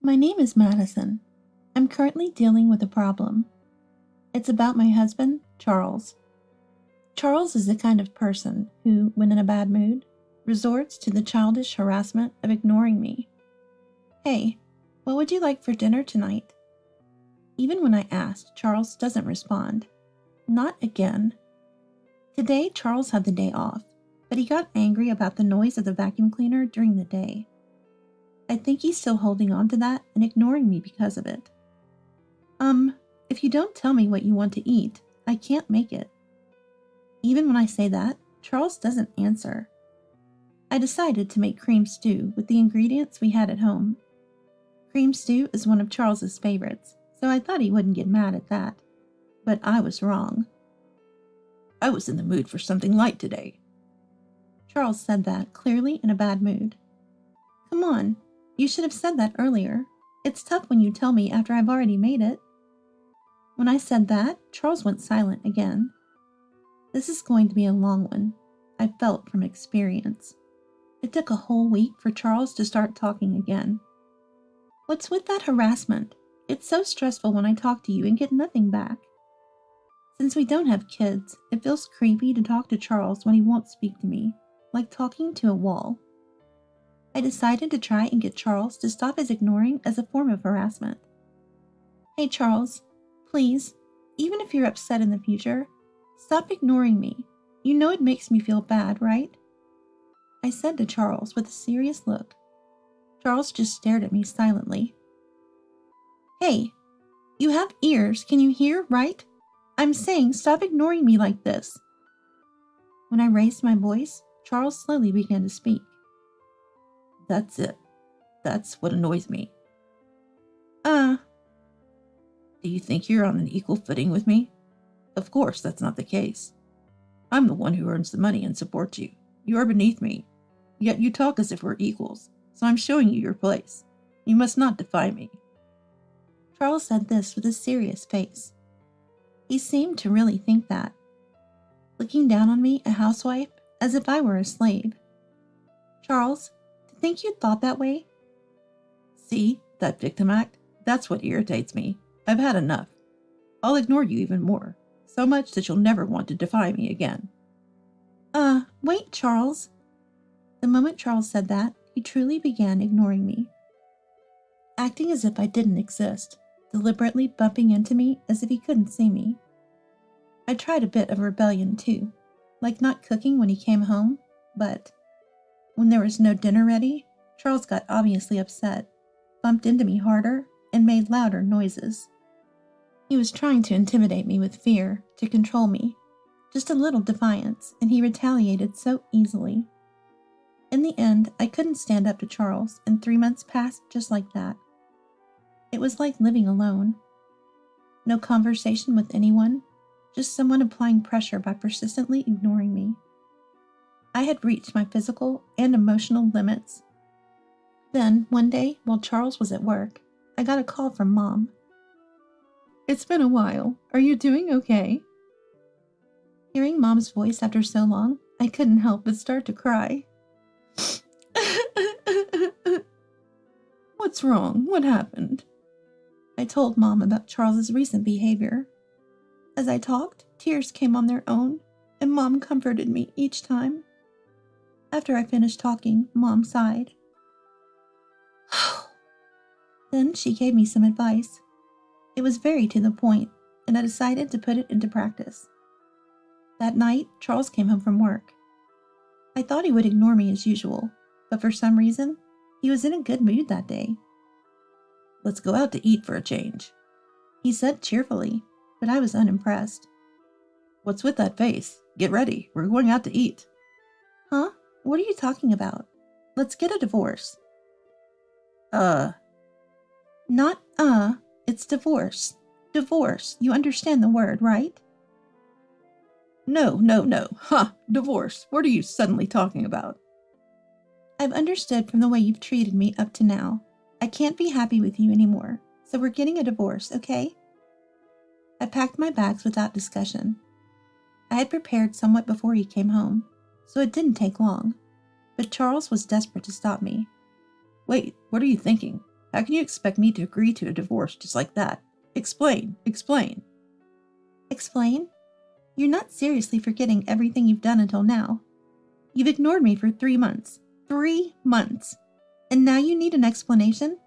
My name is Madison. I'm currently dealing with a problem. It's about my husband, Charles. Charles is the kind of person who, when in a bad mood, resorts to the childish harassment of ignoring me. Hey, what would you like for dinner tonight? Even when I ask, Charles doesn't respond. Not again. Today, Charles had the day off, but he got angry about the noise of the vacuum cleaner during the day. I think he's still holding on to that and ignoring me because of it. If you don't tell me what you want to eat, I can't make it. Even when I say that, Charles doesn't answer. I decided to make cream stew with the ingredients we had at home. Cream stew is one of Charles's favorites, so I thought he wouldn't get mad at that. But I was wrong. I was in the mood for something light today. Charles said that, clearly in a bad mood. Come on, you should have said that earlier. It's tough when you tell me after I've already made it. When I said that, Charles went silent again. This is going to be a long one, I felt from experience. It took a whole week for Charles to start talking again. What's with that harassment? It's so stressful when I talk to you and get nothing back. Since we don't have kids, it feels creepy to talk to Charles when he won't speak to me, like talking to a wall. I decided to try and get Charles to stop his ignoring as a form of harassment. Hey Charles, please, even if you're upset in the future, stop ignoring me. You know it makes me feel bad, right? I said to Charles with a serious look. Charles just stared at me silently. Hey, you have ears, can you hear, right? I'm saying stop ignoring me like this. When I raised my voice, Charles slowly began to speak. That's it. That's what annoys me. Do you think you're on an equal footing with me? Of course, that's not the case. I'm the one who earns the money and supports you. You are beneath me. Yet you talk as if we're equals, so I'm showing you your place. You must not defy me. Charles said this with a serious face. He seemed to really think that, looking down on me, a housewife, as if I were a slave. Charles, to think you thought that way? See, that victim act? That's what irritates me. I've had enough. I'll ignore you even more, so much that you'll never want to defy me again. Wait, Charles. The moment Charles said that, he truly began ignoring me, acting as if I didn't exist, deliberately bumping into me as if he couldn't see me. I tried a bit of rebellion too, like not cooking when he came home, but when there was no dinner ready, Charles got obviously upset, bumped into me harder, and made louder noises. He was trying to intimidate me with fear, to control me, just a little defiance, and he retaliated so easily. In the end, I couldn't stand up to Charles, and 3 months passed just like that. It was like living alone. No conversation with anyone, just someone applying pressure by persistently ignoring me. I had reached my physical and emotional limits. Then, one day, while Charles was at work, I got a call from Mom. It's been a while. Are you doing okay? Hearing Mom's voice after so long, I couldn't help but start to cry. What's wrong? What happened? I told Mom about Charles's recent behavior. As I talked, tears came on their own, and Mom comforted me each time. After I finished talking, Mom sighed. Then she gave me some advice. It was very to the point, and I decided to put it into practice. That night, Charles came home from work. I thought he would ignore me as usual, but for some reason, he was in a good mood that day. Let's go out to eat for a change, he said cheerfully, but I was unimpressed. What's with that face? Get ready, we're going out to eat. Huh? What are you talking about? Let's get a divorce. Not it's divorce. Divorce, you understand the word, right? No. Divorce. What are you suddenly talking about? I've understood from the way you've treated me up to now. I can't be happy with you anymore, so we're getting a divorce, okay? I packed my bags without discussion. I had prepared somewhat before he came home, so it didn't take long, but Charles was desperate to stop me. Wait, what are you thinking? How can you expect me to agree to a divorce just like that? Explain. Explain? You're not seriously forgetting everything you've done until now. You've ignored me for 3 months. 3 months. And now you need an explanation?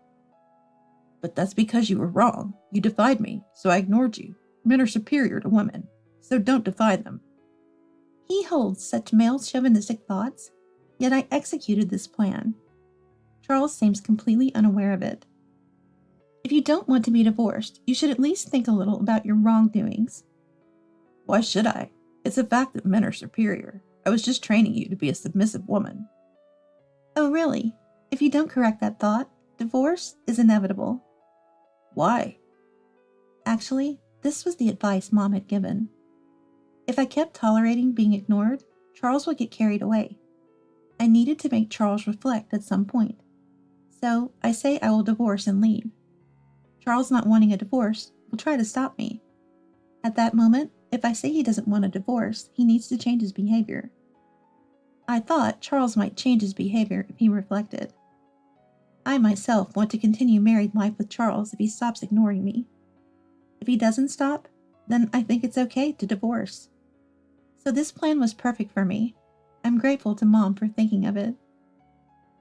But that's because you were wrong. You defied me, so I ignored you. Men are superior to women, so don't defy them. He holds such male chauvinistic thoughts, yet I executed this plan. Charles seems completely unaware of it. If you don't want to be divorced, you should at least think a little about your wrongdoings. Why should I? It's a fact that men are superior. I was just training you to be a submissive woman. Oh, really? If you don't correct that thought, divorce is inevitable. Why? Actually, this was the advice Mom had given. If I kept tolerating being ignored, Charles would get carried away. I needed to make Charles reflect at some point. So I say I will divorce and leave. Charles, not wanting a divorce, will try to stop me. At that moment, if I say he doesn't want a divorce, he needs to change his behavior. I thought Charles might change his behavior if he reflected. I myself want to continue married life with Charles if he stops ignoring me. If he doesn't stop, then I think it's okay to divorce. So this plan was perfect for me. I'm grateful to Mom for thinking of it.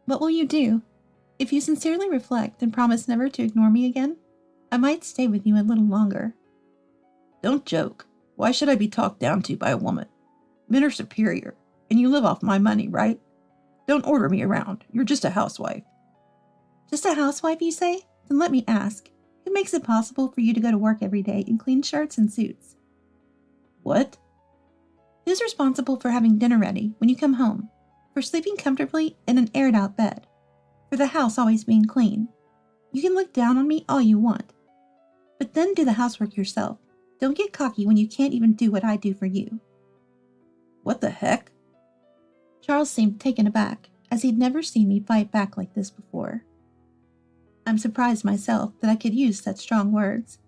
What will you do? If you sincerely reflect and promise never to ignore me again, I might stay with you a little longer. Don't joke. Why should I be talked down to by a woman? Men are superior, and you live off my money, right? Don't order me around. You're just a housewife. Just a housewife, you say? Then let me ask, who makes it possible for you to go to work every day in clean shirts and suits? What? Who's responsible for having dinner ready when you come home? For sleeping comfortably in an aired-out bed? For the house always being clean? You can look down on me all you want. But then do the housework yourself. Don't get cocky when you can't even do what I do for you. What the heck? Charles seemed taken aback, as he'd never seen me fight back like this before. I'm surprised myself that I could use such strong words.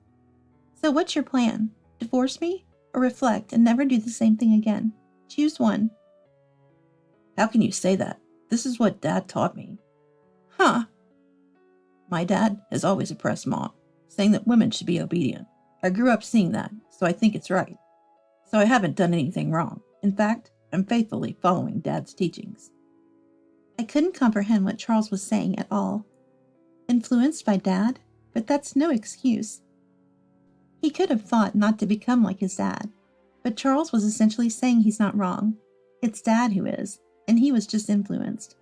So what's your plan? Divorce me? Or reflect and never do the same thing again? Choose one. How can you say that? This is what Dad taught me. Huh. My dad has always oppressed Mom, saying that women should be obedient. I grew up seeing that, so I think it's right. So I haven't done anything wrong. In fact, I'm faithfully following Dad's teachings. I couldn't comprehend what Charles was saying at all. Influenced by Dad? But that's no excuse. He could have fought not to become like his dad, but Charles was essentially saying he's not wrong. It's Dad who is, and he was just influenced.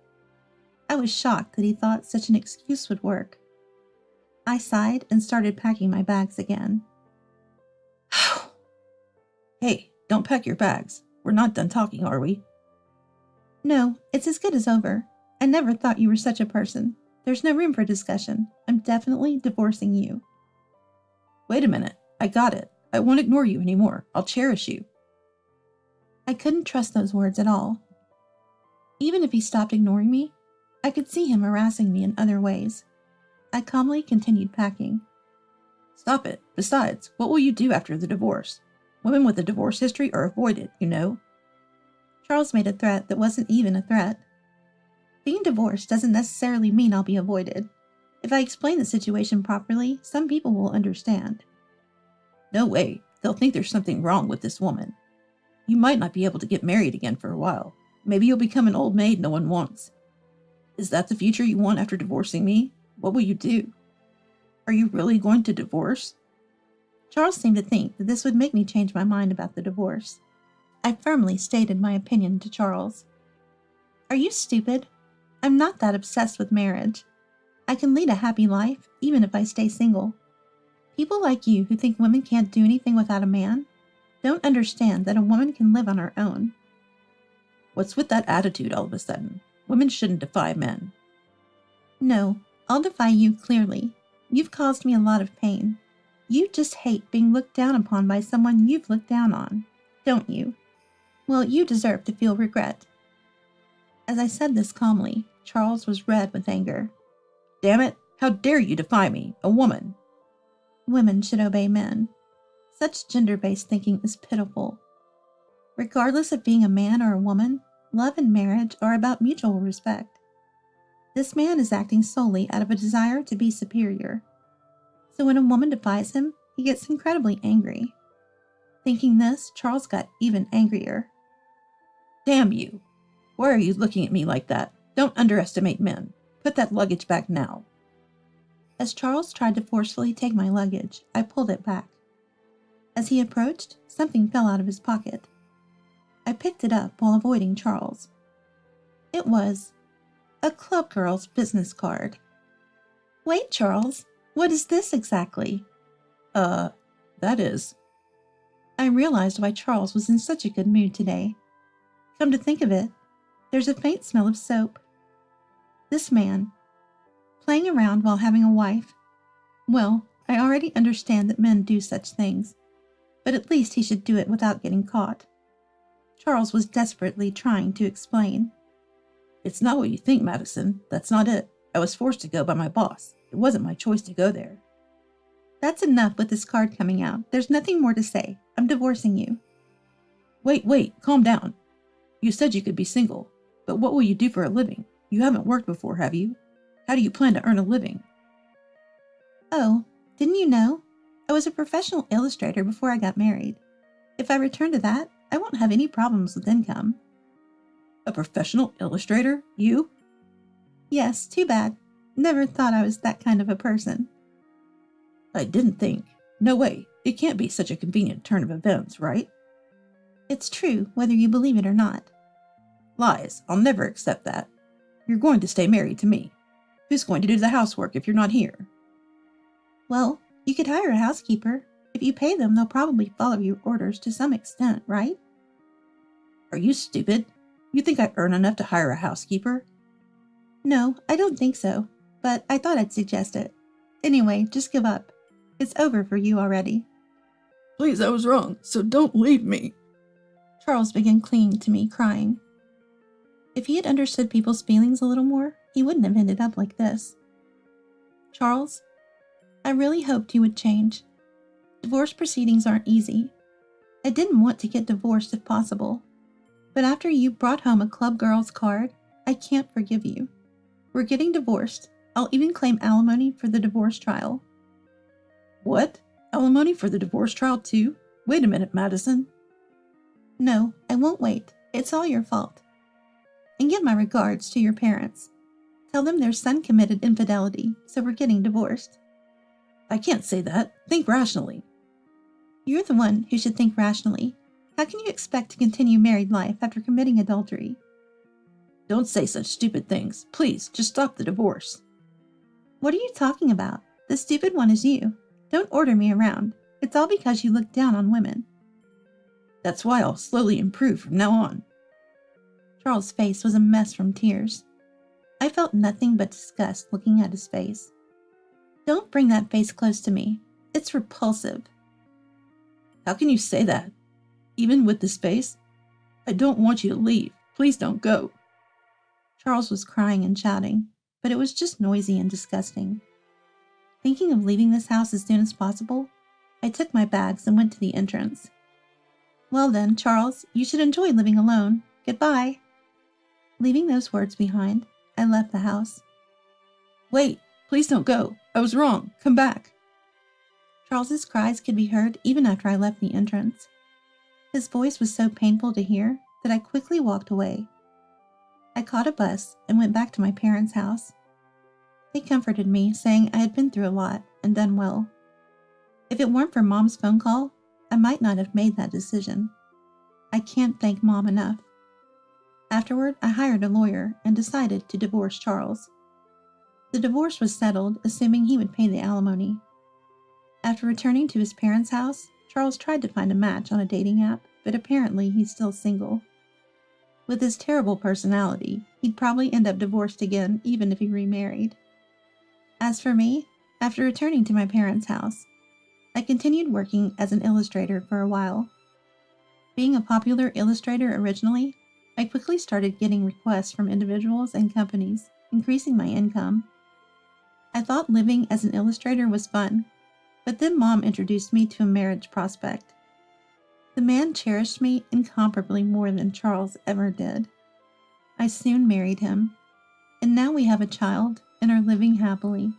I was shocked that he thought such an excuse would work. I sighed and started packing my bags again. Hey, don't pack your bags. We're not done talking, are we? No, it's as good as over. I never thought you were such a person. There's no room for discussion. I'm definitely divorcing you. Wait a minute. I got it. I won't ignore you anymore. I'll cherish you. I couldn't trust those words at all. Even if he stopped ignoring me, I could see him harassing me in other ways. I calmly continued packing. Stop it. Besides, what will you do after the divorce? Women with a divorce history are avoided, you know. Charles made a threat that wasn't even a threat. Being divorced doesn't necessarily mean I'll be avoided. If I explain the situation properly, some people will understand. No way. They'll think there's something wrong with this woman. You might not be able to get married again for a while. Maybe you'll become an old maid no one wants. Is that the future you want after divorcing me? What will you do? Are you really going to divorce? Charles seemed to think that this would make me change my mind about the divorce. I firmly stated my opinion to Charles. Are you stupid? I'm not that obsessed with marriage. I can lead a happy life, even if I stay single. People like you who think women can't do anything without a man don't understand that a woman can live on her own. What's with that attitude all of a sudden? Women shouldn't defy men. No, I'll defy you clearly. You've caused me a lot of pain. You just hate being looked down upon by someone you've looked down on, don't you? Well, you deserve to feel regret. As I said this calmly, Charles was red with anger. Damn it! How dare you defy me, a woman? Women should obey men. Such gender-based thinking is pitiful. Regardless of being a man or a woman, love and marriage are about mutual respect. This man is acting solely out of a desire to be superior. So when a woman defies him, he gets incredibly angry. Thinking this, Charles got even angrier. Damn you! Why are you looking at me like that? Don't underestimate men. Put that luggage back now. As Charles tried to forcefully take my luggage, I pulled it back. As he approached, something fell out of his pocket. I picked it up while avoiding Charles. It was a club girl's business card. Wait, Charles, what is this exactly? That is. I realized why Charles was in such a good mood today. Come to think of it, there's a faint smell of soap. This man, playing around while having a wife. Well, I already understand that men do such things, but at least he should do it without getting caught. Charles was desperately trying to explain. It's not what you think, Madison. That's not it. I was forced to go by my boss. It wasn't my choice to go there. That's enough with this card coming out. There's nothing more to say. I'm divorcing you. Wait, calm down. You said you could be single, but what will you do for a living? You haven't worked before, have you? How do you plan to earn a living? Oh, didn't you know? I was a professional illustrator before I got married. If I return to that, I won't have any problems with income. A professional illustrator? You? Yes, too bad. Never thought I was that kind of a person. I didn't think. No way. It can't be such a convenient turn of events, right? It's true, whether you believe it or not. Lies. I'll never accept that. You're going to stay married to me. Who's going to do the housework if you're not here? Well, you could hire a housekeeper. If you pay them, they'll probably follow your orders to some extent, right? Are you stupid? You think I earn enough to hire a housekeeper? No, I don't think so, but I thought I'd suggest it. Anyway, just give up. It's over for you already. Please, I was wrong, so don't leave me. Charles began clinging to me, crying. If he had understood people's feelings a little more, he wouldn't have ended up like this. Charles, I really hoped you would change. Divorce proceedings aren't easy. I didn't want to get divorced if possible. But after you brought home a club girl's card, I can't forgive you. We're getting divorced. I'll even claim alimony for the divorce trial. What? Alimony for the divorce trial too? Wait a minute, Madison. No, I won't wait. It's all your fault. And give my regards to your parents. Tell them their son committed infidelity, so we're getting divorced. I can't say that. Think rationally. You're the one who should think rationally. How can you expect to continue married life after committing adultery? Don't say such stupid things. Please, just stop the divorce. What are you talking about? The stupid one is you. Don't order me around. It's all because you look down on women. That's why I'll slowly improve from now on. Charles' face was a mess from tears. I felt nothing but disgust looking at his face. Don't bring that face close to me. It's repulsive. How can you say that? Even with this face? I don't want you to leave. Please don't go. Charles was crying and shouting, but it was just noisy and disgusting. Thinking of leaving this house as soon as possible, I took my bags and went to the entrance. Well then, Charles, you should enjoy living alone. Goodbye. Leaving those words behind, I left the house. Wait, please don't go. I was wrong. Come back. Charles's cries could be heard even after I left the entrance. His voice was so painful to hear that I quickly walked away. I caught a bus and went back to my parents' house. They comforted me, saying I had been through a lot and done well. If it weren't for Mom's phone call, I might not have made that decision. I can't thank Mom enough. Afterward, I hired a lawyer and decided to divorce Charles. The divorce was settled, assuming he would pay the alimony. After returning to his parents' house, Charles tried to find a match on a dating app, but apparently he's still single. With his terrible personality, he'd probably end up divorced again even if he remarried. As for me, after returning to my parents' house, I continued working as an illustrator for a while. Being a popular illustrator originally, I quickly started getting requests from individuals and companies, increasing my income. I thought living as an illustrator was fun, but then Mom introduced me to a marriage prospect. The man cherished me incomparably more than Charles ever did. I soon married him. And now we have a child and are living happily.